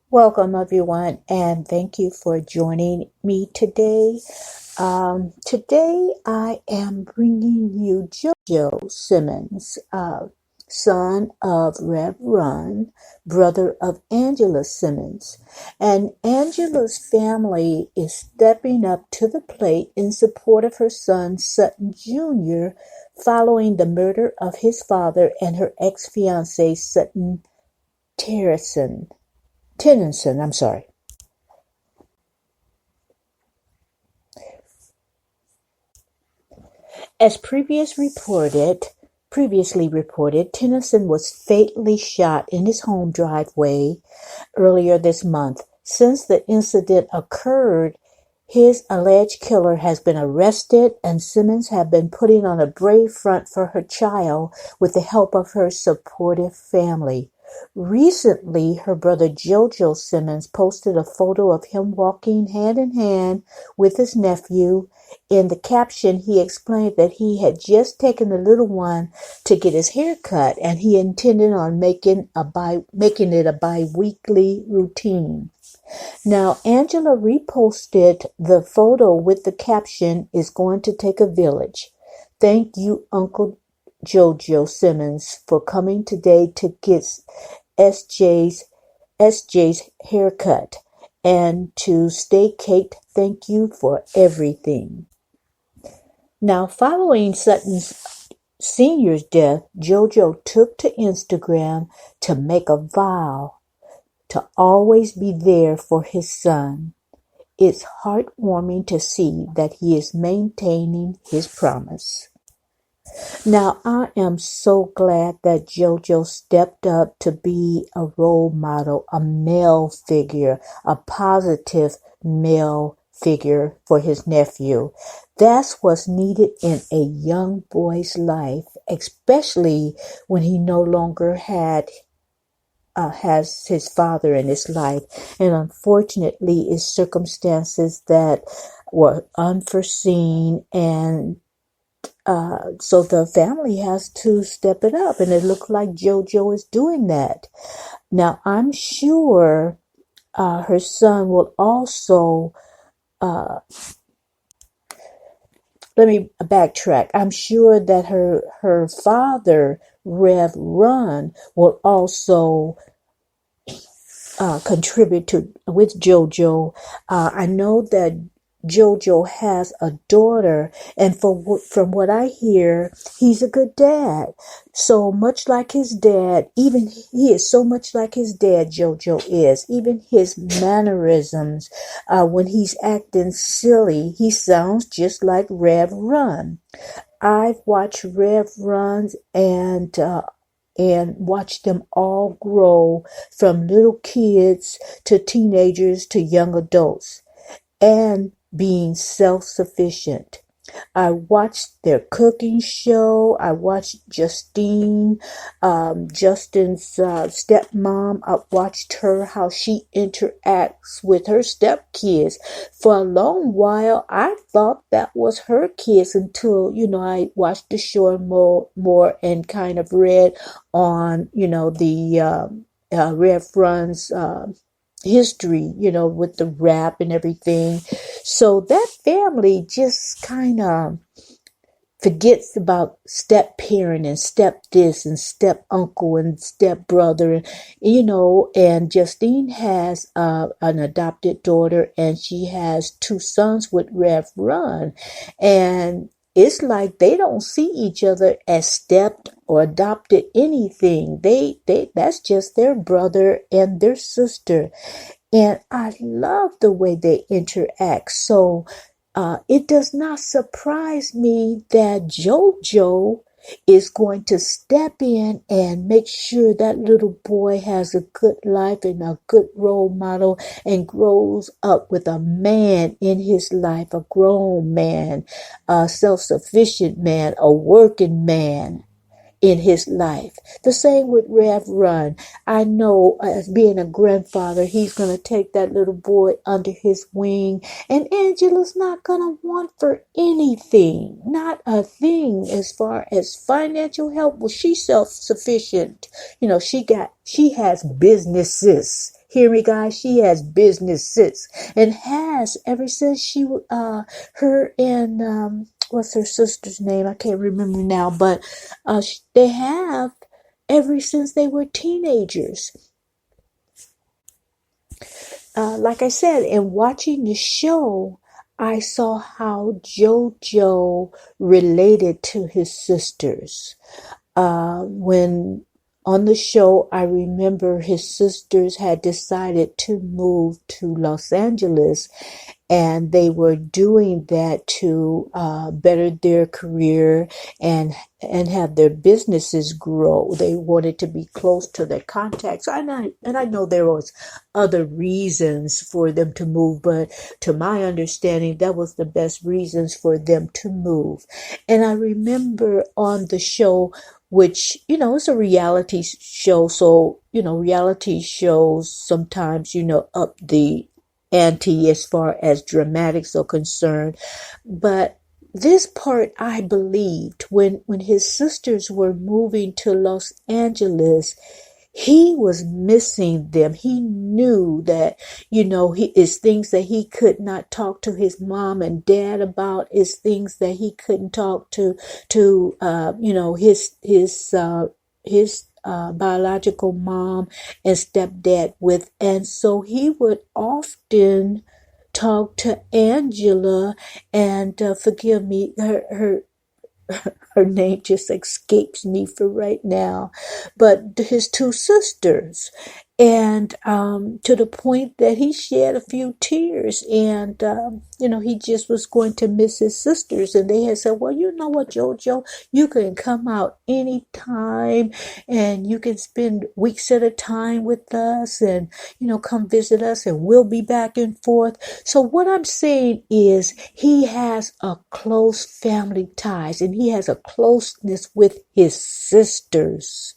Welcome, everyone, and thank you for joining me today. Today, I am bringing you Jojo Simmons, son of Rev Run, brother of Angela Simmons. And Angela's family is stepping up to the plate in support of her son, Sutton Jr., following the murder of his father and her ex-fiancé, Sutton Tennyson, I'm sorry. As previously reported, Tennyson was fatally shot in his home driveway earlier this month. Since the incident occurred, his alleged killer has been arrested, and Simmons has been putting on a brave front for her child with the help of her supportive family. Recently, her brother Jojo Simmons posted a photo of him walking hand in hand with his nephew. In the caption, he explained that he had just taken the little one to get his hair cut, and he intended on making it a bi-weekly routine. Now, Angela reposted the photo with the caption, "It's going to take a village. Thank you, Uncle Jojo Simmons, for coming today to get SJ's haircut. And to Stay Caked, thank you for everything." Now, following Sutton's Sr.'s death, Jojo took to Instagram to make a vow to always be there for his son. It's heartwarming to see that he is maintaining his promise. Now, I am so glad that Jojo stepped up to be a role model, a male figure, a positive male figure for his nephew. That's what's needed in a young boy's life, especially when he no longer has his father in his life. And unfortunately, it's circumstances that were unforeseen, and so the family has to step it up, and it looks like Jojo is doing that. Now, I'm sure her son will also, let me backtrack. I'm sure that her father, Rev Run, will also contribute with Jojo. I know that Jojo has a daughter, and from what I hear, he's a good dad. So much like his dad, even he is so much like his dad, Jojo is. Even his mannerisms, when he's acting silly, he sounds just like Rev Run. I've watched Rev Runs and watch them all grow from little kids to teenagers to young adults and being self-sufficient. I watched their cooking show. I watched Justin's stepmom. I watched her, how she interacts with her stepkids. For a long while, I thought that was her kids until, I watched the show more and kind of read on, the Rev Run's history, with the rap and everything. So that family just kind of forgets about step parent and step this and step uncle and step brother, and Justine has an adopted daughter, and she has two sons with Rev Run, and it's like they don't see each other as stepped or adopted anything. That's just their brother and their sister. And I love the way they interact. So it does not surprise me that Jojo is going to step in and make sure that little boy has a good life and a good role model and grows up with a man in his life, a grown man, a self-sufficient man, a working man in his life. The same with Rev Run. I know as being a grandfather, he's going to take that little boy under his wing, and Angela's not going to want for anything, not a thing as far as financial help. Well, she's self-sufficient. She has businesses. Hear me, guys. She has business sense and has ever since her and, what's her sister's name? I can't remember now, but, they have ever since they were teenagers. Like I said, in watching the show, I saw how Jojo related to his sisters. When on the show, I remember his sisters had decided to move to Los Angeles, and they were doing that to better their career and have their businesses grow. They wanted to be close to their contacts. And I know there was other reasons for them to move, but to my understanding, that was the best reasons for them to move. And I remember on the show, which, it's a reality show. So, reality shows sometimes, up the ante as far as dramatics are concerned. But this part, I believed when his sisters were moving to Los Angeles, he was missing them. He knew that, is things that he could not talk to his mom and dad about, is things that he couldn't talk to his biological mom and stepdad with. And so he would often talk to Angela and, forgive me, her name just escapes me for right now, but his two sisters. And to the point that he shed a few tears, and he just was going to miss his sisters. And they had said, well, you know what, Jojo, you can come out anytime and you can spend weeks at a time with us and come visit us, and we'll be back and forth. So what I'm saying is, he has a close family ties, and he has a closeness with his sisters.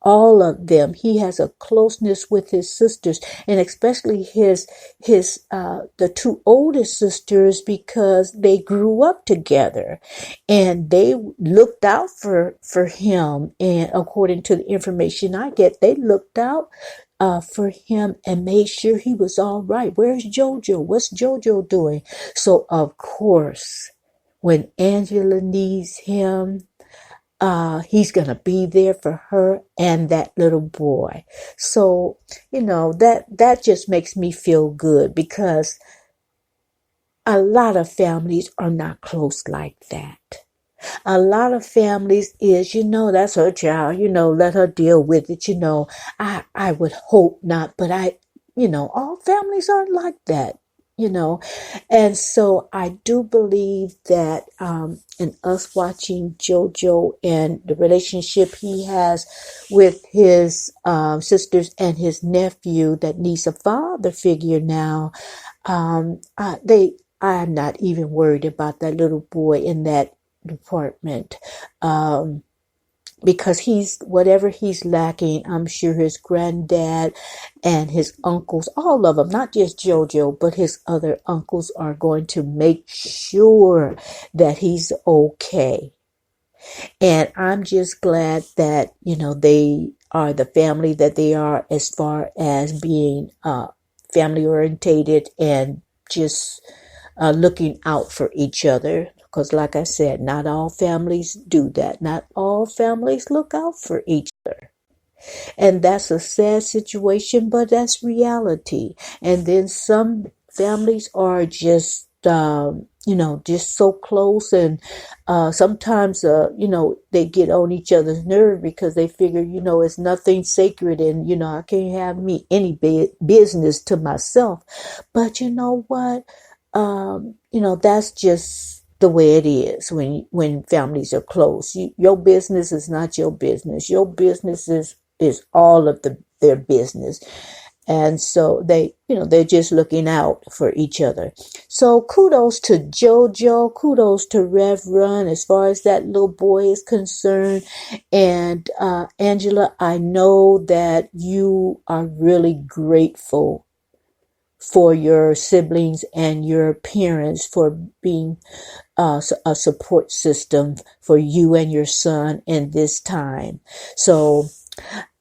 All of them. He has a closeness with his sisters, and especially the two oldest sisters, because they grew up together and they looked out for him. And according to the information I get, they looked out for him and made sure he was all right. Where's Jojo? What's Jojo doing? So of course, when Angela needs him, he's going to be there for her and that little boy. So, that just makes me feel good, because a lot of families are not close like that. A lot of families is, that's her child, let her deal with it. I would hope not, but all families aren't like that. And so I do believe that in us watching Jojo and the relationship he has with his sisters and his nephew that needs a father figure now, I'm not even worried about that little boy in that department. Because whatever he's lacking, I'm sure his granddad and his uncles, all of them, not just Jojo, but his other uncles, are going to make sure that he's okay. And I'm just glad that, they are the family that they are, as far as being family orientated and just looking out for each other. Because like I said, not all families do that. Not all families look out for each other. And that's a sad situation, but that's reality. And then some families are just, just so close. And sometimes, they get on each other's nerve because they figure, it's nothing sacred, and, I can't have any business to myself. But you know what? That's just the way it is when families are close. Your business is not your business. Your business is all of their business. And so they're just looking out for each other. So kudos to Jojo, kudos to Rev Run as far as that little boy is concerned. And Angela, I know that you are really grateful for your siblings and your parents for being a support system for you and your son in this time. So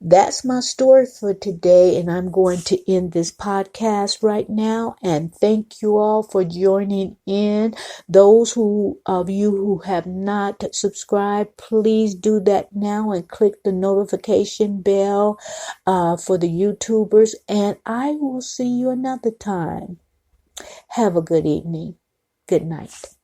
That's my story for today, and I'm going to end this podcast right now. And thank you all for joining in. Those of you who have not subscribed, please do that now and click the notification bell for the YouTubers. And I will see you another time. Have a good evening. Good night.